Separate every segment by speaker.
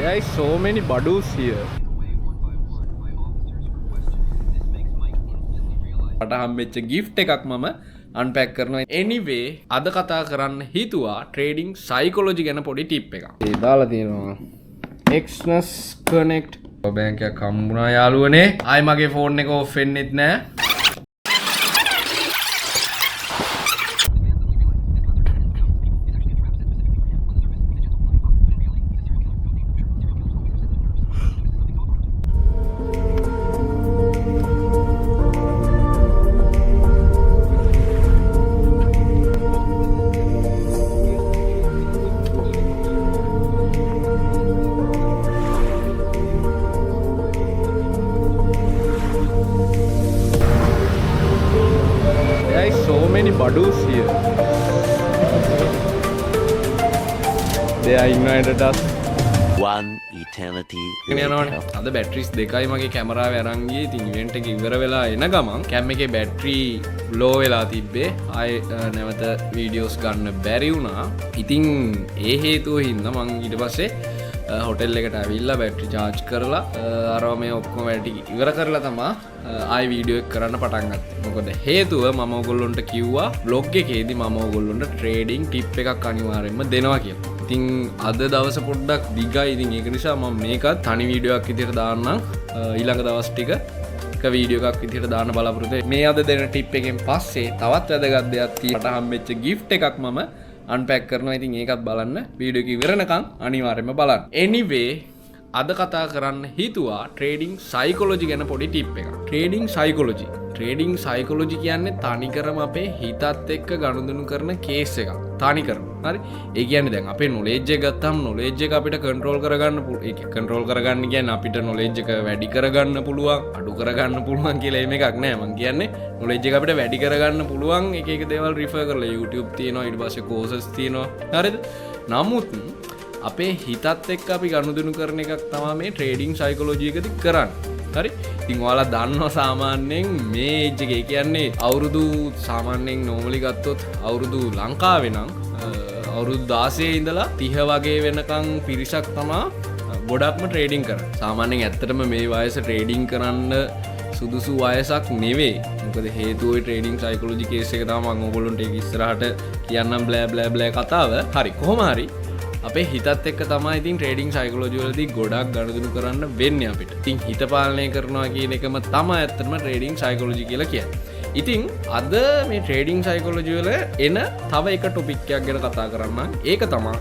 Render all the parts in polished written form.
Speaker 1: There is so many badus here. මට හම්බෙච්ච gift එකක් මම unpack කරනවා. Anyway, අද කතා කරන්න හිතුවා trading psychology ගැන පොඩි tip එකක්. ඒ දාලා තියෙනවා Exness Connect බැංක් එකක් හම්බුණා යාළුවනේ. ආයි මගේ phone එක off වෙන්නෙත් නෑ. Badus here. They are ignited us.
Speaker 2: One eternity
Speaker 1: later. අද බැටරිස් දෙකයි මගේ කැමරාවේ අරන් ගියේ. ඉතින් ඉවෙන්ට් එක ඉවර වෙලා එන ගමන් කැම් එකේ බැටරි ලෝ වෙලා තිබ්බේ. ආයේ නැවත වීඩියෝස් ගන්න බැරි වුණා. ඉතින් ඒ හේතුව හින්දා මං ඊට පස්සේ හොටෙල් එකට ඇවිල්ලා බැටරි charge කරලා අරව මේ ඔක්කොම වැඩ ඉවර කරලා තමයි ආයි වීඩියෝ එක කරන්න පටන් ගත්තේ. මොකද හේතුව මම ඔයගොල්ලන්ට කිව්වා vlog එකේදී මම ඔයගොල්ලන්ට trading tip එකක් අනිවාර්යයෙන්ම දෙනවා කියලා. ඉතින් අද දවස පොඩ්ඩක් දිගයි. ඉතින් ඒක නිසා මම මේකත් තනි වීඩියෝ එකක් විදිහට දාන්නම්. ඊළඟ දවස් ටික එක වීඩියෝ එකක් විදිහට දාන්න බලාපොරොත්තු වෙයි. මේ අද දෙන tip එකෙන් පස්සේ තවත් වැදගත් දෙයක් තියෙනවා. හම්බෙච්ච gift එකක් මම unpack කරනවා. ඉතින් ඒකත් බලන්න වීඩියෝ එක ඉවරනකම් අනිවාර්යයෙන්ම බලන්න. Anyway, අද කතා කරන්න හිතුවා trading psychology ගැන පොඩි tip එකක්. Trading psychology කියන්නේ තනිකරම අපේ හිතත් එක්ක ගනුදෙනු කරන case එකක්. තනිකරම. හරි? ඒ කියන්නේ දැන් අපේ knowledge එක ගත්තාම knowledge එක අපිට control කරගන්න පුළුවන්. ඒක control කරගන්න කියන්නේ අපිට knowledge එක වැඩි කරගන්න පුළුවන්, අඩු කරගන්න පුළුවන් කියලා එහෙම එකක් නෑ. මං කියන්නේ knowledge එක අපිට වැඩි කරගන්න පුළුවන් එක එක දේවල් refer කරලා YouTube තියෙනවා, ඊට පස්සේ courses තියෙනවා. හරිද? නමුත් අපේ හිතත් එක්ක අපි ගනුදෙනු කරන එකක් තමයි මේ trading psychology එකදී කරන්නේ. හරි? ඉතින් ඔයාලා දන්නවා සාමාන්‍යයෙන් මේ ඒජ් එකේ කියන්නේ අවුරුදු සාමාන්‍යයෙන් normally ගත්තොත් අවුරුදු ලංකාවේ නම් අවුරුදු 16 ඉඳලා 30 වගේ වෙනකන් පිරිසක් තමයි ගොඩක්ම trading කරන්නේ. සාමාන්‍යයෙන් ඇත්තටම මේ වයස trading කරන්න සුදුසු වයසක් නෙවෙයි. මොකද හේතුව trading psychology case එක තමයි මම ඔයගොල්ලන්ට ඒක ඉස්සරහට කියන්නම් බ්ලෑ කතාව. හරි කොහොම හරි අපේ හිතත් එක්ක තමයි ඉතින් trading psychology වලදී ගොඩක් ගනුදෙනු කරන්න වෙන්නේ අපිට. ඉතින් හිත පාලනය කරනවා කියන එකම තමයි ඇත්තටම trading psychology කියලා කියන්නේ. ඉතින් අද මේ trading psychology වල එන තව එක topic එකක් ගැන කතා කරන්න. ඒක තමයි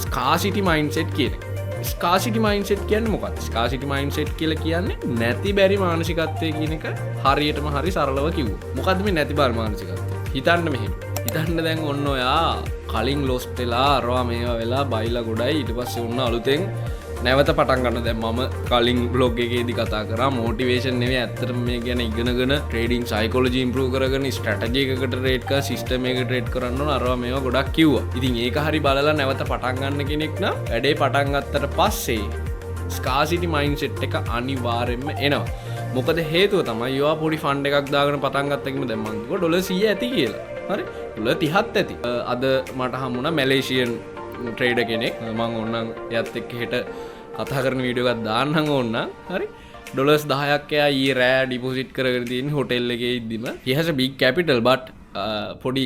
Speaker 1: scarcity mindset කියන එක. Scarcity mindset කියන්නේ මොකක්ද? Scarcity mindset කියලා කියන්නේ නැති බැරි මානසිකත්වය කියන එක හරියටම හරි සරලව කිව්වොත්. මොකද්ද මේ නැති බැරි මානසිකත්වය? හිතන්න මෙහෙම. හිතන්න දැන් ඔන්න ඔයා කලින් ලොස්ට් වෙලා අරවා මේවා වෙලා බයිලා ගොඩයි ඊට පස්සේ ඔන්න අලුතෙන් නැවත පටන් ගන්න. දැන් මම කලින් බ්ලොග් එකේදී කතා කරා මොටිවේෂන් නෙවෙයි ඇත්තටම මේ ගැන ඉගෙනගෙන trading psychology improve කරගෙන strategy එකකට trade කර system එකකට trade කරන්න ඕන අරවා මේවා ගොඩක් කිව්වා. ඉතින් ඒක හරි බලලා නැවත පටන් ගන්න කෙනෙක් නම් වැඩේ පටන් ගත්තට පස්සේ scarcity mindset එක අනිවාර්යෙන්ම එනවා. මොකද හේතුව තමයි යෝවා පොඩි ෆන්ඩ් එකක් දාගෙන පටන් ගත්තකම දැන් මං කිව්වා ඩොලර් 100 ඇති කියලා. හරි ඩොලර් 30ක් ඇති. අද මට හම්බුණා මැලේසියන් ට්‍රේඩර් කෙනෙක්. මම ඕනනම් එයාත් එක්ක හෙට කතා කරන වීඩියෝ එකක් දාන්නම් ඕනනම්. හරි ඩොලර්ස් 10ක් එයා ඊයේ රෑ ඩිපොසිට් කරගෙන තියෙන හොටෙල් එකේ ඉද්දිම he has a big capital but පොඩි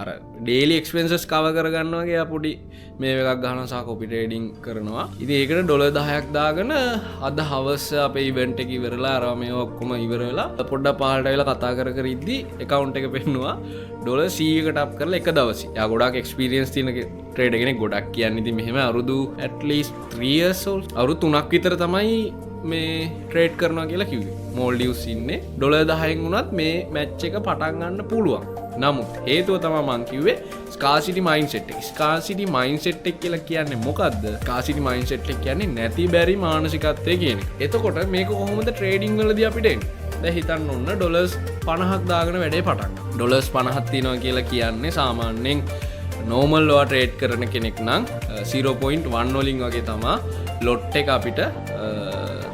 Speaker 1: අර daily expenses cover කරගන්නවා වගේ එයා පොඩි මේ එකක් ගහනවා සහ copy trading කරනවා. ඉතින් ඒකට ඩොලර් 10ක් දාගෙන අද හවස අපේ ඉවෙන්ට් එක ඉවරලා අරවා මේ ඔක්කොම ඉවර වෙලා පොඩ්ඩක් පහළට ඇවිල්ලා කතා කර ඉද්දි account එක පෙන්නුවා ඩොලර් 100කට අප් කරලා එක දවසේ. යා ගොඩක් experience තියෙන ට්‍රේඩර් කෙනෙක්. ගොඩක් කියන්නේ ඉතින් මෙහෙම අවුරුදු at least 3 years old අවුරුදු 3ක් විතර තමයි මේ ට්‍රේඩ් කරනවා කියලා කිව්වේ. මෝල්ඩිව්ස් ඉන්නේ. ඩොලර් 10න් වුණත් මේ මැච් එක පටන් ගන්න පුළුවන්. නමුත් හේතුව තමයි මං කිව්වේ scarcity mindset එක. scarcity mindset එක කියලා කියන්නේ මොකද්ද? scarcity mindset එක කියන්නේ නැති බැරි මානසිකත්වය කියන එක. එතකොට මේක කොහොමද trading වලදී අපිට එන්නේ? දැන් හිතන්න ඕන ඩොලර්ස් 50ක් දාගෙන වැඩේ පටන් ගන්න. ඩොලර්ස් 50ක් තියෙනවා කියලා කියන්නේ සාමාන්‍යයෙන් normal ඔයා trade කරන කෙනෙක් නම් 0.1 වලින් වගේ තමයි lot එක අපිට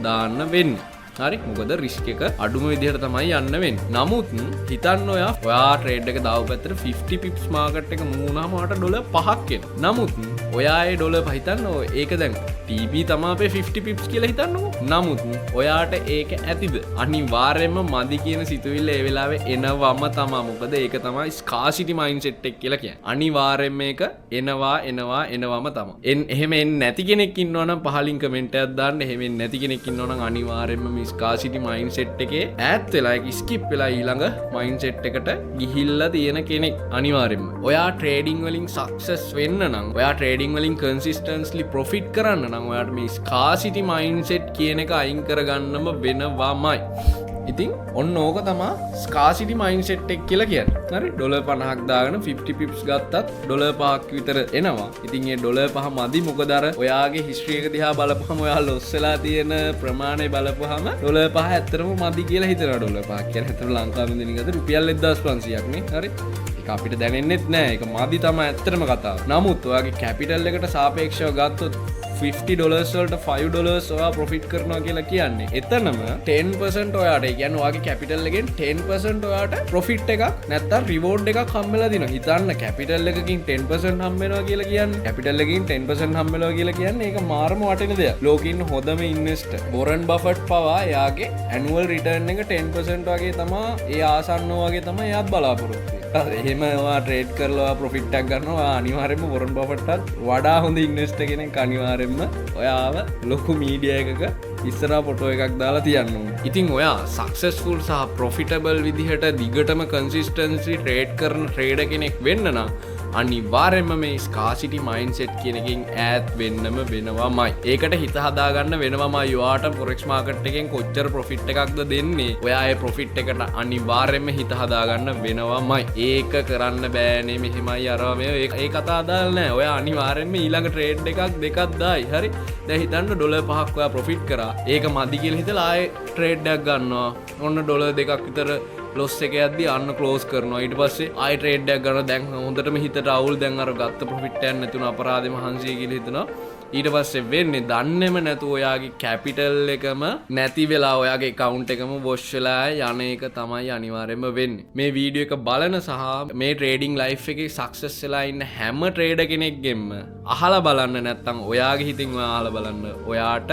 Speaker 1: දාන්න වෙන්නේ. හරි මොකද රිස්ක් එක අඩුම විදිහට තමයි යන්න වෙන්නේ. නමුත් හිතන්න ඔයා ට්‍රේඩ් එක දාව පැත්තට 50 pips මාකට් එක මූණාම ඔයාට ඩොලර් 5ක් එනවා. නමුත් ඔයායේ ඩොලර් පහිතන්න ඒක දැන් TP තමා අපේ 50 පිප්ස් කියලා හිතන්නකෝ. නමුත් ඔයාට ඒක ඇතිද? අනිවාර්යයෙන්ම මදි කියන සිතුවිල්ල ඒ වෙලාවේ එනවම තමා. මොකද ඒක තමයි ස්කාසිටි මයින්ඩ්සෙට් එක කියලා කියන්නේ. අනිවාර්යයෙන්ම මේක එනවම තමා. එහෙම එන්නේ නැති කෙනෙක් ඉන්නවා නම් පහලින් කමෙන්ට් එකක් දාන්න. එහෙම එන්නේ නැති කෙනෙක් ඉන්නවා නම් අනිවාර්යයෙන්ම මේ ස්කාසිටි මයින්ඩ්සෙට් එකේ ඈත් වෙලා ඒක ස්කිප් වෙලා ඊළඟ මයින්ඩ්සෙට් එකට ගිහිල්ලා තියෙන කෙනෙක් අනිවාර්යයෙන්ම. ඔයා ට්‍රේඩින් වලින් සක්සස් වෙන්න නම්, ඔයා ට්‍රේඩින් වලින් කන්සිස්ටන්ට්ලි ප්‍රොෆිට් කරන්න නම් ඔයාට මේ ස්කාසිටි මයින්ඩ්සෙට් කියන එක අයින් කරගන්නම වෙනවාමයි. ඉතින් ඔන්න ඕක තමා ස්කාසිටි මයින්ඩ්සෙට් එක කියලා කියන්නේ. හරි ඩොලර් 50ක් දාගෙන 50 පිප්ස් ගත්තත් ඩොලර් 5ක් විතර එනවා. ඉතින් ඒ ඩොලර් 5 මදි. මොකද අර ඔයාගේ හිස්ටරි එක දිහා බලපුවම ඔයා ලොස් වෙලා තියෙන ප්‍රමාණය බලපුවම ඩොලර් 5 ඇත්තටම මදි කියලා හිතනවා. ඩොලර් 5 කියන්නේ ඇත්තටම ලංකාවෙන් දෙන එකද රුපියල් 1500ක් නේ. හරි ඒක අපිට දැනෙන්නෙත් නෑ. ඒක මදි තමයි ඇත්තටම කතාව. නමුත් ඔයාගේ කැපිටල් එකට සාපේක්ෂව ගත්තොත් $50 වලට $5 ඔයා ප්‍රොෆිට් කරනවා කියලා කියන්නේ. එතනම 10% ඔයාට, ඒ කියන්නේ ඔයාගේ කැපිටල් එකෙන් 10% ඔයාට ප්‍රොෆිට් එකක් නැත්තම් රිවෝඩ් එකක් හම්බෙලා දිනවා. හිතන්න කැපිටල් එකකින් 10% හම්බ වෙනවා කියලා කියන්නේ. කැපිටල් එකකින් 10% හම්බ වෙනවා කියලා කියන්නේ ඒක මාරම වටින දෙයක්. ලෝකේ ඉන්න හොඳම ඉන්වෙස්ටර් වොරන් බෆට් පවා එයාගේ ඇනුවල් රිටර්න් එක 10% වගේ තමයි ඒ ආසන්නෝ වගේ තමයි එයාත් බලාපොරොත්තු වෙන්නේ. එහෙම ඔයා ට්‍රේඩ් කරලා ප්‍රොෆිට් එකක් ගන්නවා. අනිවාර්යයෙන්ම වොරන් බෆට්ටත් වඩා හොඳ ඉන්වෙස්ටර් කෙනෙක් අනිවාර්යයෙන්ම ඔයාව ලොකු මීඩියා එකක ඉස්සරහා ෆොටෝ එකක් දාලා තියන්න ඕනේ. ඉතින් ඔයා සක්සස්ෆුල් සහ ප්‍රොෆිටබල් විදිහට දිගටම කන්සිස්ටන්සි ට්‍රේඩ් කරන ට්‍රේඩර් කෙනෙක් වෙන්න නම් අනිවාර්යයෙන්ම මේ ස්කාසිටි මයින්ඩ්සෙට් කියන එකෙන් ඈත් වෙන්නම වෙනවමයි. ඒකට හිත හදාගන්න වෙනවමයි. ඔයාට ෆොරෙක්ස් මාකට් එකෙන් කොච්චර ප්‍රොෆිට් එකක්ද දෙන්නේ, ඔයා ඒ ප්‍රොෆිට් එකට අනිවාර්යයෙන්ම හිත හදාගන්න වෙනවමයි. ඒක කරන්න බෑනේ මෙහෙමයි අරවා මේ ඒ කතා අදාළ නෑ. ඔයා අනිවාර්යයෙන්ම ඊළඟ ට්‍රේඩ් එකක් දෙකක් දායි. හරි දැන් හිතන්න ඩොලර් 5ක් ඔයා ප්‍රොෆිට් කරා. ඒක මදි කියලා හිතලා ආයේ ට්‍රේඩ් එකක් ගන්නවා. ඔන්න ඩොලර් 2ක් විතර ලොස් එක යද්දි අන්න ක්ලෝස් කරනවා. ඊට පස්සේ ආයෙ ට්‍රේඩ් එකක් ගන්නවා. දැන් හොඳටම හිතට අවුල්. දැන් අර ගත්ත ප්‍රොෆිට් එකක් නැතුණ අපරාධෙ මහන්සිය කියලා හිතනවා. ඊට පස්සේ වෙන්නේ දන්නේම නැතුව ඔයාගේ කැපිටල් එකම නැති වෙලා ඔයාගේ account එකම වොෂ් වෙලා යන එක තමයි අනිවාර්යයෙන්ම වෙන්නේ. මේ වීඩියෝ එක බලන සහ මේ ට්‍රේඩින් ලයිෆ් එකේ සක්සස් වෙලා ඉන්න හැම ට්‍රේඩර් කෙනෙක්ගෙම අහලා බලන්න, නැත්නම් ඔයාගේ හිතින් ඔයා අහලා බලන්න. ඔයාට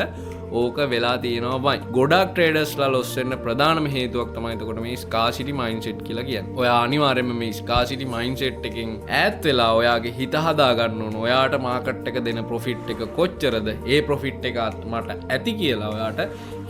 Speaker 1: ඕක වෙලා තියෙනවාමයි. ගොඩක් ට්‍රේඩර්ස්ලා ලොස් වෙන්න ප්‍රධානම හේතුවක් තමයි එතකොට මේ ස්කාසිටි මයින්ඩ්සෙට් කියලා කියන්නේ. ඔයා අනිවාර්යයෙන්ම මේ ස්කාසිටි මයින්ඩ්සෙට් එකෙන් ඈත් වෙලා ඔයාගේ හිත හදා ගන්න ඕන. ඔයාට මාකට් එක දෙන ප්‍රොෆිට් එක කොච්චරද, ඒ ප්‍රොෆිට් එක මට ඇති කියලා ඔයාට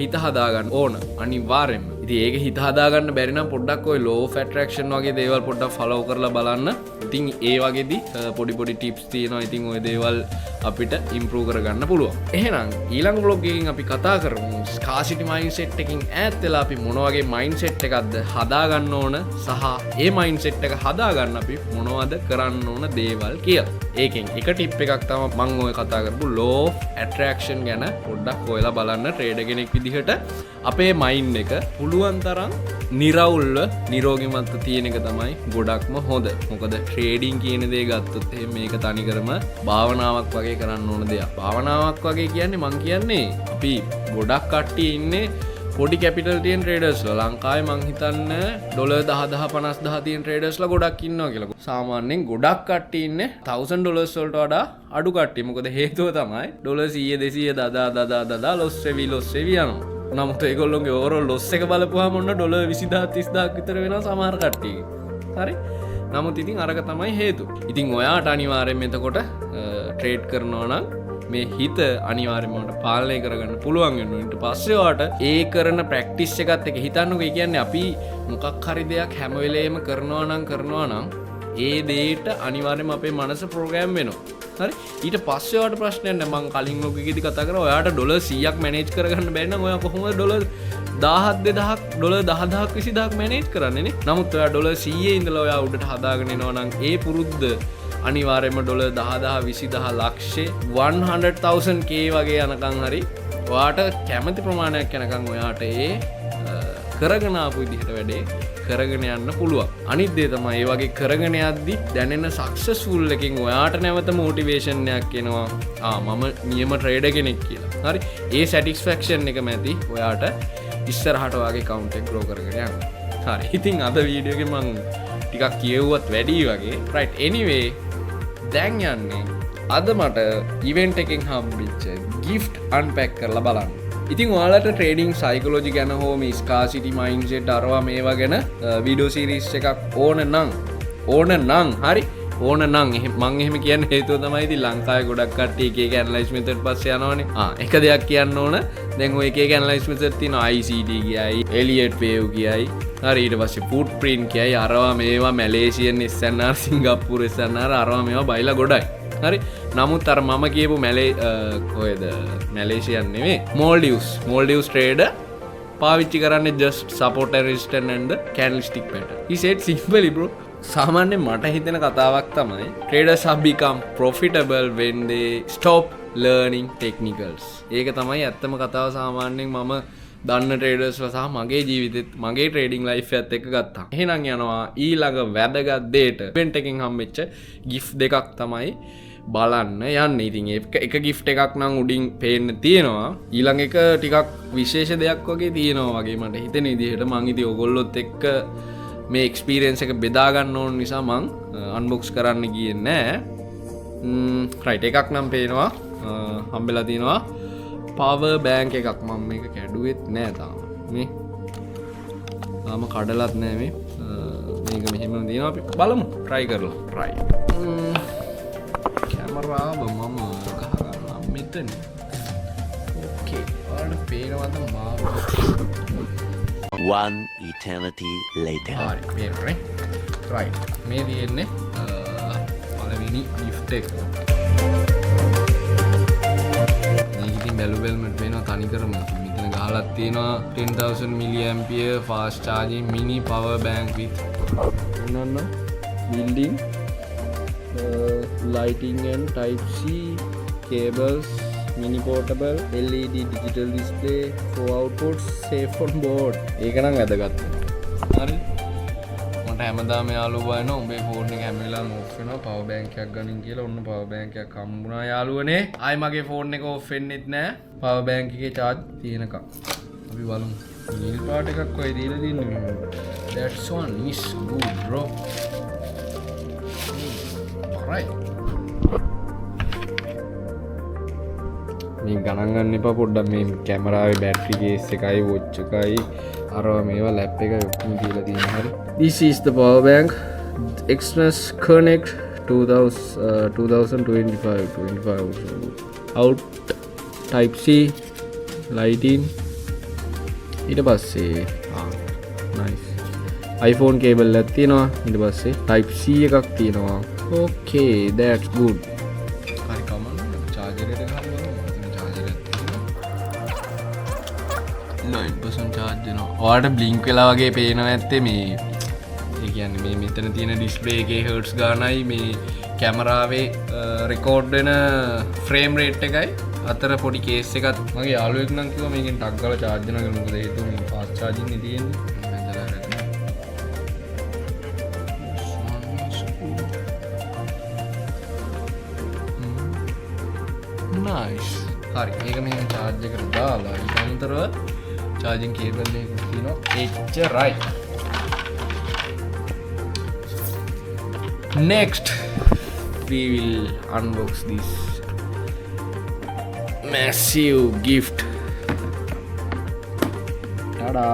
Speaker 1: හිත හදා ගන්න ඕන අනිවාර්යයෙන්ම. ඉතින් ඒක හිත හදා ගන්න බැරි නම් පොඩ්ඩක් ඔය law of attraction වගේ දේවල් පොඩ්ඩක් follow කරලා බලන්න. ඉතින් ඒ වගේදී පොඩි tips තියෙනවා. ඉතින් ওই දේවල් අපිට improve කරගන්න පුළුවන්. එහෙනම් ඊළඟ vlog එකකින් අපි කතා කරමු scarcity mindset එකකින් ඈත් වෙලා අපි මොන වගේ mindset එකක්ද හදා ගන්න ඕන සහ ඒ mindset එක හදා ගන්න අපි මොනවද කරන්න ඕන දේවල් කියලා. ඒකෙන් එක tip එකක් තමයි මම ඔය කතා කරපු law of attraction ගැන පොඩ්ඩක් හොයලා බලන්න. ට්‍රේඩර් කෙනෙක් විදිහට අපේ mind එක පුළුවන් තරම් නිරවුල්ව නිරෝගීමත්ව තියෙන එක තමයි ගොඩක්ම හොඳ. මොකද ට්‍රේඩින් කියන දේ ගත්තොත් එහෙනම් මේක තනිකරම භාවනාවක් වගේ කරන්න ඕන දෙයක්. භාවනාවක් වගේ කියන්නේ මං කියන්නේ අපි ගොඩක් කට්ටිය ඉන්නේ පොඩි කැපිටල් තියෙන ට්‍රේඩර්ස්ලා. ලංකාවේ මං හිතන්නේ ඩොලර් 10,000 50,000 තියෙන ට්‍රේඩර්ස්ලා ගොඩක් ඉන්නවා කියලා. සාමාන්‍යයෙන් ගොඩක් කට්ටිය ඉන්නේ $1,000 වලට වඩා අඩු කට්ටිය. මොකද හේතුව තමයි ඩොලර් 100 200 දදා ලොස් වෙවි යනවා. නමුත් ඒගොල්ලොන්ගේ ඕවරෝල් ලොස් එක බලපුවාම ඔන්න ඩොලර් 20,000 30,000 විතර වෙනවා සමහර කට්ටියගේ. හරි. නමුත් ඉතින් අරක තමයි හේතුව. ඉතින් ඔයාට අනිවාර්යයෙන්ම එතකොට ට්‍රේඩ් කරනවා නම් මේ හිත අනිවාර්යයෙන්ම පාලනය කරගන්න පුළුවන් වෙනවා. ඊට පස්සේ ඔයාට ඒ කරන ප්‍රැක්ටිස් එකත් එක්ක හිතන්නකෝ. ඒ කියන්නේ අපි මොකක් හරි දෙයක් හැම වෙලේම කරනවා නම් ඒ දෙයට අනිවාර්යයෙන්ම අපේ මනස ප්‍රෝග්‍රෑම් වෙනවා. හරි. ඊට පස්සේ ඔයාට ප්‍රශ්නයක් නැහැ. මම කලින් ලෝකෙකදී කතා කරා ඔයාට ඩොලර් 100ක් මැනේජ් කරගන්න බැරි නම් ඔයා කොහොමද ඩොලර් 10,000 2000ක් ඩොලර් 10,000ක් 20,000ක් මැනේජ් කරන්නේ නේ? නමුත් ඔයා ඩොලර් 100 ඉඳලා ඔයා උඩට හදාගෙන එනවා නම් ඒ පුරුද්ද අනිවාර්යයෙන්ම ඩොලර් 10,000 20,000 ලක්ෂේ 100,000 k වගේ යනකම් හරි ඔයාට කැමති ප්‍රමාණයක් යනකම් ඔයාට ඒ කරගෙන ආපු විදිහට වැඩේ කරගෙන යන්න පුළුවන්. අනිත් දේ තමයි මේ වගේ කරගෙන යද්දි දැනෙන සක්සස්ෆුල් එකකින් ඔයාට නැවත මොටිවේෂන් එකක් එනවා. මම නියම ට්‍රේඩර් කෙනෙක් කියලා. හරි. ඒ සැටිස්ෆැක්ෂන් එකම ඇති ඔයාට ඉස්සරහට ඔයාගේ account එක grow කරගෙන යන්න. හරි. ඉතින් අද වීඩියෝ එකේ මම ටිකක් කියෙව්වත් වැඩි වගේ. right. anyway දැන් යන්නේ අද මට ඉවෙන්ට් එකෙන් හම්බිච්ච ගිෆ්ට් අන්පැක් කරලා බලන්න. ඉතින් ඔයාලට ට්‍රේඩිං සයිකොලොජි ගැන හෝ මේ ස්කාසිටි මයින්ඩ්සෙට් අරවා මේවා ගැන වීඩියෝ සීරීස් එකක් ඕන නම් හරි ඕන නම් මං එහෙම කියන්න හේතුව තමයි ඉතින් ලංකාවේ ගොඩක් කට්ටිය එක එක ඇනලයිස් මෙතඩ් පස්සේ යනවනේ. එක දෙයක් කියන්න ඕන. දැන් ඔය එක එක ඇනලයිස් මෙතඩ් තියෙනවා ICT කියයි, එලියට් වේව් කියයි. හරි ඊට පස්සේ ෆුට් ප්‍රින්ට් කියයි, අරවා මේවා මැලේසියන් SNR, සිංගප්පූර් SNR අරවා මේවා බයිලා ගොඩයි. හරි නමුත් අර මම කියපු කොහෙද මැලේසියන් නෙමෙයි මෝල්ඩියුස් ට්‍රේඩර් පාවිච්චි කරන්නේ just support and resistance and the candlestick pattern. He said simply bro සාමාන්‍යයෙන් මට හිතෙන කතාවක් තමයි traders have become profitable when they stop learning technicals. ඒක තමයි ඇත්තම කතාව. සාමාන්‍යයෙන් මම දන්න ට්‍රේඩර්ස්ලා සහ මගේ ජීවිතෙත් මගේ ට්‍රේඩින් ලයිෆ් එකත් එක්ක ගත්තා. එහෙනම් යනවා ඊළඟ වැදගත් දෙයට. ඉවෙන්ට් එකෙන් හම්බෙච්ච gift දෙකක් තමයි බලන්න යන්න. ඉතින් එක gift එකක් නම් උඩින් පේන්න තියෙනවා. ඊළඟ එක ටිකක් විශේෂ දෙයක් වගේ තියෙනවා වගේ මට හිතෙන විදිහට. මං ඉතින් ඔයගොල්ලොත් එක්ක මේ එක්ස්පීරියන්ස් එක බෙදා ගන්න ඕන නිසා මං අන්බොක්ස් කරන්න ගියේ නෑ. රයිට් එකක් නම් පේනවා හම්බෙලා තියෙනවා පවර් බෑන්ක් එකක්. මම මේක කැඩුවෙත් නෑ තාම. මේ තාම කඩලත් නෑ මේ. මේක මෙහෙම තියෙනවා. අපි බලමු try කරලා. right. කැමරාව මම ගහ ගන්නවා මෙතන. ඕකේ. ඔයාලට පේනවද මාව?
Speaker 2: One eternity later.
Speaker 1: හරි පේනවා. right. මේ තියෙන්නේ පළවෙනි gift එක. බැලුබෙල්මට පේනවා තනිකරම මෙතන ගහලත් තියෙනවා 10,000 mAh fast charging mini power bank with building lighting and type C cables, mini portable LED digital display, 4 outputs, safe on board. ඒක නම් වැදගත්. හරි මට හැමදාම යාළුවෝ වයින්නවා උඹේ ෆෝන් එක හැම වෙලාවෙම ඔෆ් වෙනවා පවර් බෑන්ක් එකක් ගනින් කියලා. ඔන්න පවර් බෑන්ක් එකක් හම්බුණා යාළුවනේ. ආයි මගේ ෆෝන් එක ඔෆ් වෙන්නෙත් නෑ පවර් බෑන්ක් එකේ charge තියෙනකම්. අපි බලමු නිල් පාට එකක් කොයි දීලා දින්නේ. That one is good bro. Alright. මේ ගණන් ගන්න එපා පොඩ්ඩක්. මේ කැමරාවේ බැටරි කේස් එකයි වොච් එකයි අරවා මේවා ලැප් එක ඔක්කොම දීලා තියෙනවා. හරි. This is the power bank Exynos Connect 2025 out type C lighting. ඊට පස්සේ nice iPhone cable එකක් තියෙනවා. ඊට පස්සේ type C එකක් තියෙනවා. okay that's good. හරි කමන්න charger එක ගහන්න. 9% charge දෙනවා. ඔයාලට blink වෙලා වගේ පේනවා ඇත්තේ මේ. ඒ කියන්නේ මේ මෙතන තියෙන ඩිස්ප්ලේ එකේ හර්ට්ස් ගානයි මේ කැමරාවේ රෙකෝඩ් වෙන ෆ්‍රේම් රේට් එකයි අතර පොඩි කේස් එකක්. මගේ යාළුවෙක් නම් කිව්වා මේකෙන් ටක් ගාලා charge දෙනවා කියලා. මොකද හේතුව මේ fast charging නේ තියෙන්නේ. nice. හරි මේක මෙහෙම charge එකට දාලා ඊට අමතරව charging cable එකක් තියෙනවා. එච්චරයි. Next we will unbox this massive gift. tada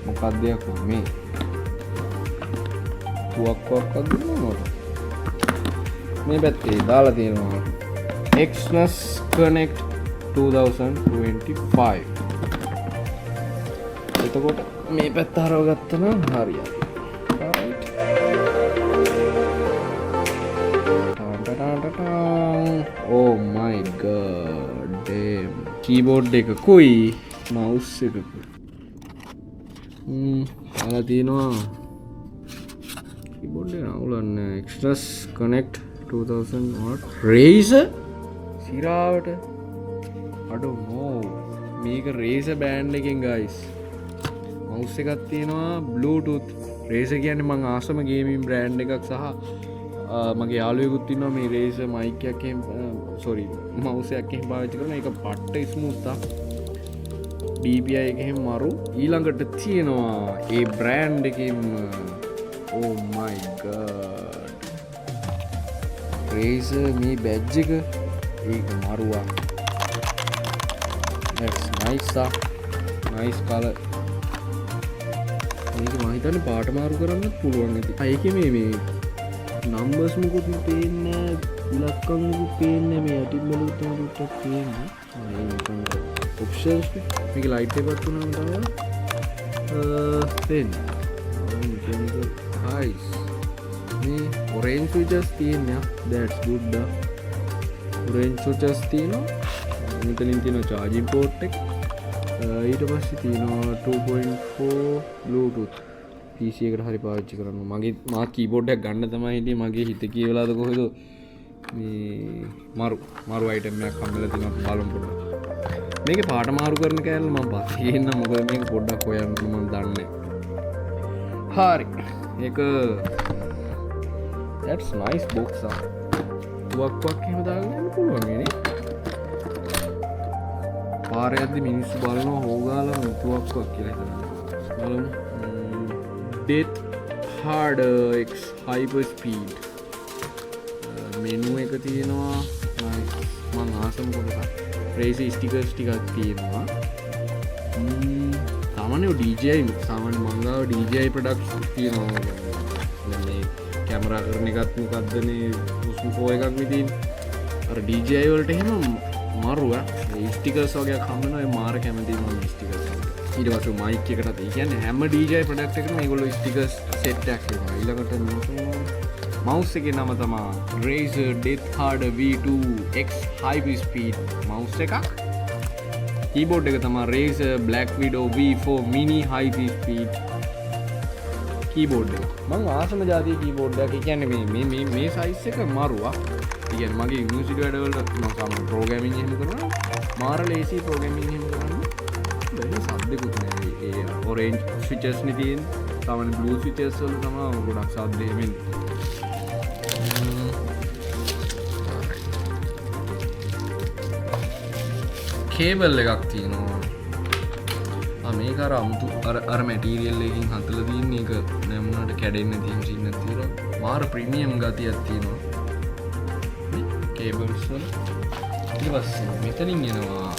Speaker 1: මොකක්ද යකෝ මේ තුවක්කුවක් අදිනවා. මේ පැත්තේ දාලා තියෙනවා Exynos Connect 2025. එතකොට මේ පැත්ත හරව ගත්තනම් හරියයි. oh my god damn keyboard එකකුයි mouse එකකුයි දාලා තියෙනවා. keyboard එක නවුලන්නේ Exynos Connect 2000 what Razer සිරාවට I don't know මේක Razer brand එකෙන් guys. mouse එකක් තියෙනවා bluetooth. Razer කියන්නේ මං ආසම gaming brand එකක් සහ මගේ යාළුවෙකුත් ඉන්නවා මේ Razer mic එකක් එහෙම sorry mouse එකක් එහෙම පාවිච්චි කරන එක පට්ට ස්මූත් තා. DPI එක එහෙම මරු. ඊළඟට තියෙනවා ඒ brand එකෙන් oh my god රේසර් මේ බැජ් එක ඒක මරුවා. that's nice nice color. මේක මම හිතන්නේ පාට මාරු කරන්නත් පුළුවන් ඇති. ඒකේ මේ නම්බර්ස් මොකුත් පේන්නේ නැහැ, ඉලක්කම් මොකුත් පේන්නේ නැහැ, මේ යටින් බලුවත් මොකුත් පේන්නේ. මේ නිකන් ඔප්ෂන්ස් මේක ලයිට් එකක් තුනම තමයි පේන්නේ. nice. මේ orange switches තියෙනවා. that's good. orange switches තියෙනවා. මෙතනින් තියෙනවා charging port එක. ඊට පස්සේ තියෙනවා 2.4 bluetooth. PC එකට හරි පාවිච්චි කරන්න. මා keyboard එකක් ගන්න තමයි හිටියේ. මගේ හිත කියවලාද කොහෙද මේ මාරු item එකක් හම්බෙලා තියෙනවා බලමු පොඩ්ඩක්. මේකේ පාට මාරු කරන කෑල්ල මම පස්සේ එන්න මොකද මේක පොඩ්ඩක් හොයන්න මම දන්නේ. හරි. ඒක that's nice box එක. තුවක්කුවක් එහෙම දාගෙන යන්න පුළුවන් නේ. පාරේ යද්දි මිනිස්සු බලනවා හොගාලා තුවක්කුවක් කියලා හිතනවා. බලමු. Death Hard X Hyper Speed menu එක තියෙනවා. nice. මම ආසම කොටසක්. race stickers ටිකක් තියෙනවා. සාමාන්‍ය DJI සාමාන්‍ය මංගාව DJI products තියෙනවා. දැන් මේ කැමරා කරන එකත් මොකද්දනේ Osmo 4 එකක් විදිහින් අර DJI වලට එහෙම මරුවා. ඒ ස්ටිකර්ස් වගේ හම්බ වෙනවා. ඒ මාර කැමතියි මම ස්ටිකර්ස්. ඊට පස්සේ මයික් එකටත් ඒ කියන්නේ හැම DJI ප්‍රොඩක්ට් එකකම මේගොල්ලෝ ස්ටිකර්ස් සෙට් එකක් දෙනවා. ඊළඟට මවුස් එකේ නම තමයි Razer Death Hard V2 X High Speed mouse එකක්. කීබෝඩ් එක තමයි Razer Black Widow V4 Mini High Speed keyboard එක. මම ආසම જાතිය කීබෝඩ් එකක්. ඒ කියන්නේ මේ සයිස් එක මරුවා. ඒ කියන්නේ මගේ යුනිවර්සිටි වැඩවලට මම සාමාන්‍ය ප්‍රෝග්‍රෑමින් එහෙම කරනවා. මාර ලේසි ප්‍රෝග්‍රෑමින් එහෙම කරනවා. බැරි සද්දෙකුත් නෑ. ඒ ඔරෙන්ජ් ස්විචස් නේ තියෙන. සාමාන්‍ය බ්ලූ ස්විචස් වල තමයි ගොඩක් සද්ද එහෙම. කේබල් එකක් තියෙනවා. මේක අර අමුතු අර මැටීරියල් එකකින් හදලා තියෙන එක නැමුණාට කැඩෙන්නේ තියෙන සින්නක් තියෙනවා. මාර ප්‍රීමියම් ගතියක් තියෙනවා. කේබල්ස් වල. ඊට පස්සේ මෙතනින් එනවා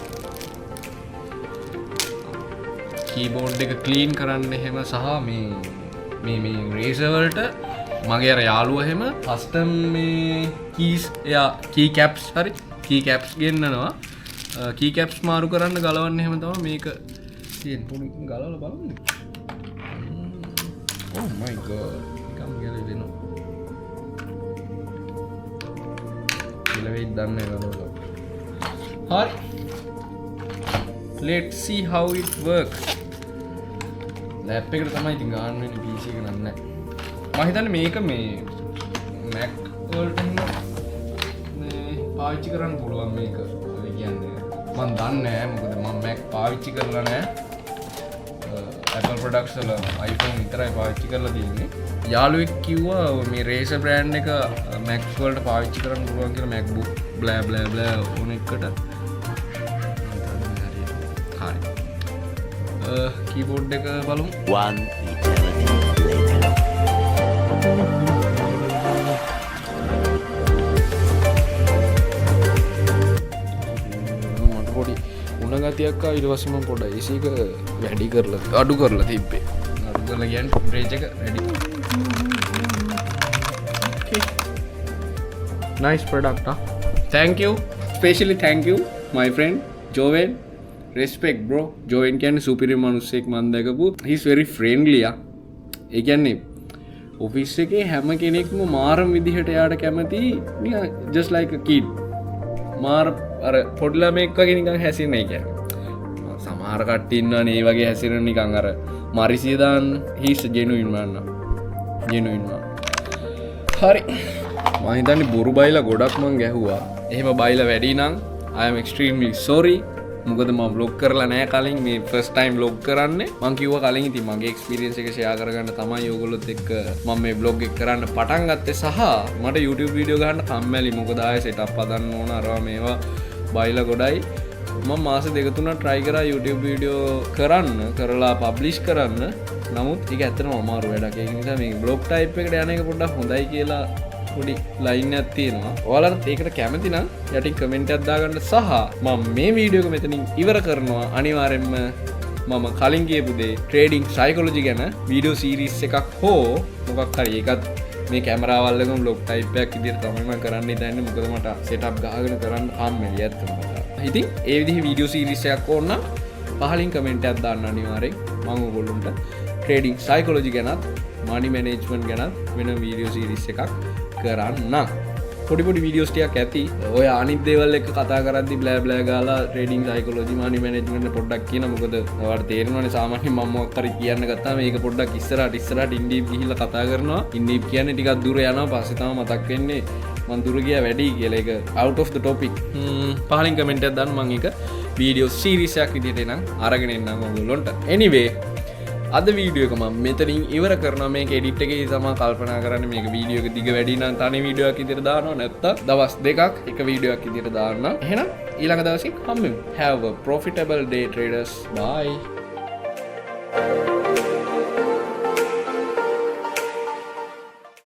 Speaker 1: කීබෝඩ් එක ක්ලීන් කරන්න එහෙම සහ මේ රේසර් වලට මගේ අර යාළුවා එහෙම කස්ටම් මේ කීස් එයා කී කැප්ස් හරි කී කැප්ස් ගෙන්නනවා. කී කැප්ස් මාරු කරන්න ගලවන්න එහෙම තමයි මේක තියෙන. පොඩි ගලවලා බලන්න. oh my god නිකම් ගැලවෙනවා. කියලා දන්නේ නැහැ. හරි. let's see how it works. Lap එකට තමයි ඉතින් ගන්න වෙන්නේ PC එක නෑ. මම හිතන්නේ මේක මේ Mac වලට මේ පාවිච්චි කරන්න පුළුවන් මේක. ඒ කියන්නේ මම දන්නේ නැහැ මොකද මම Mac පාවිච්චි කරලා නැහැ. Apple products වල iPhone විතරයි පාවිච්චි කරලා තියෙන්නේ. යාළුවෙක් කිව්වා මේ Razer brand එක Mac වලට පාවිච්චි කරන්න පුළුවන් කියලා MacBook blah blah blah ඕන එකට. හරි. keyboard එක බලමු.
Speaker 2: One eternity later.
Speaker 1: මට පොඩි උණ ගතියක් ආවා. ඊට පස්සේ මම පොඩ්ඩක් AC එක වැඩි කරලා අඩු කරලා තිබ්බේ. අඩු කරලා කියන්නේ ටෙම්පරේචර් එක වැඩි. okay nice product thank you especially thank you my friend Joven. respect bro. Joven කියන්නේ superior මනුස්සයෙක් මම දැකපු. he's very friendly ඒ කියන්නේ ඔෆිස් එකේ හැම කෙනෙක්ම මාරම විදිහට යාට කැමති. just like a kid. මාර අර පොඩි ළමෙක් වගේ නිකන් හැසිරෙන්නේ කියන්නේ. සමහර කට්ටිය ඉන්නවනේ මේ වගේ හැසිරෙන නිකන් අර මරිසිය දාන්න. he's a genuine man. genuine man. හරි. මම හිතන්නේ බොරු බයිලා ගොඩක් මං ගැහුවා. එහෙම බයිලා වැඩි නම් I am extremely sorry. මොකද මම vlog කරලා නැහැ කලින්. මේ first time vlog කරන්නේ. මං කිව්වා කලින් ඉතින් මගේ experience එක share කරගන්න තමයි ඔයගොල්ලොත් එක්ක මම මේ vlog එක කරන්න පටන් ගත්තේ. සහ මට YouTube video ගන්න කම්මැලි. මොකද ආයෙ setup හදන්න ඕන අරවා මේවා බයිලා ගොඩයි. මම මාස දෙක තුනක් try කරා YouTube video කරලා publish කරන්න. නමුත් ඒක ඇත්තටම අමාරු වැඩක්. ඒ නිසා මේ vlog type එකට යන එක පොඩ්ඩක් හොඳයි කියලා පොඩි ලයින් එකක් තියෙනවා. ඔයාලට ඒකට කැමති නම් යටින් කමෙන්ට් එකක් දාගන්න සහ මම මේ වීඩියෝ එක මෙතනින් ඉවර කරනවා. අනිවාර්යෙන්ම මම කලින් කියපු දේ ට්‍රේඩින් සයිකොලොජි ගැන වීඩියෝ සීරීස් එකක් හෝ මොකක් හරි ඒකත් මේ කැමරාවල් එකම බ්ලොග් ටයිප් එකක් විදිහට තමයි මම කරන්න ඉතින් මොකද මට සෙටප් ගහගෙන කරන්න කම්මැලි ඇත්තටම කතා. ඉතින් ඒ විදිහේ වීඩියෝ සීරීස් එකක් ඕන නම් පහලින් කමෙන්ට් එකක් දාන්න අනිවාර්යෙන්. මම ඔයගොල්ලන්ට ට්‍රේඩින් සයිකොලොජි ගැනත් මනි මැනේජ්මන්ට් ගැනත් වෙන වීඩියෝ සීරීස් එකක් කරන්නම්. පොඩි පොඩි වීඩියෝස් ටිකක් ඇති. ඔය අනිත් දේවල් එක්ක කතා කරද්දි බ්ලෑ බ්ලෑ ගාලා ට්‍රේඩින් සයිකොලොජි මනි මැනේජ්මන්ට් පොඩ්ඩක් කියන මොකද ඔයාලට තේරෙනවනේ සාමාන්‍යයෙන් මම මොකක් හරි කියන්න ගත්තාම මේක පොඩ්ඩක් ඉස්සරහට ඉන්ඩීප් ගිහිල්ලා කතා කරනවා. ඉන්ඩීප් කියන්නේ ටිකක් දුර යනවා පස්සේ තමයි මතක් වෙන්නේ මං දුර ගියා වැඩි කියලා ඒක out of the topic. පහලින් කමෙන්ට් එකක් දාන්න මම ඒක වීඩියෝ සීරීස් එකක් විදිහට එනම් අරගෙන එන්නම් ඔයගොල්ලොන්ට. anyway අද වීඩියෝ එක මම මෙතනින් ඉවර කරනවා. මේක එඩිට් එකේ තමයි කල්පනා කරන්නේ මේක වීඩියෝ එක දිග වැඩි නම් තනි වීඩියෝ එකක් විදිහට දානවා නැත්නම් දවස් දෙකක් එක වීඩියෝ එකක් විදිහට දාන්න. එහෙනම් ඊළඟ දවසේ හම්බෙමු. Have a profitable day traders. Bye.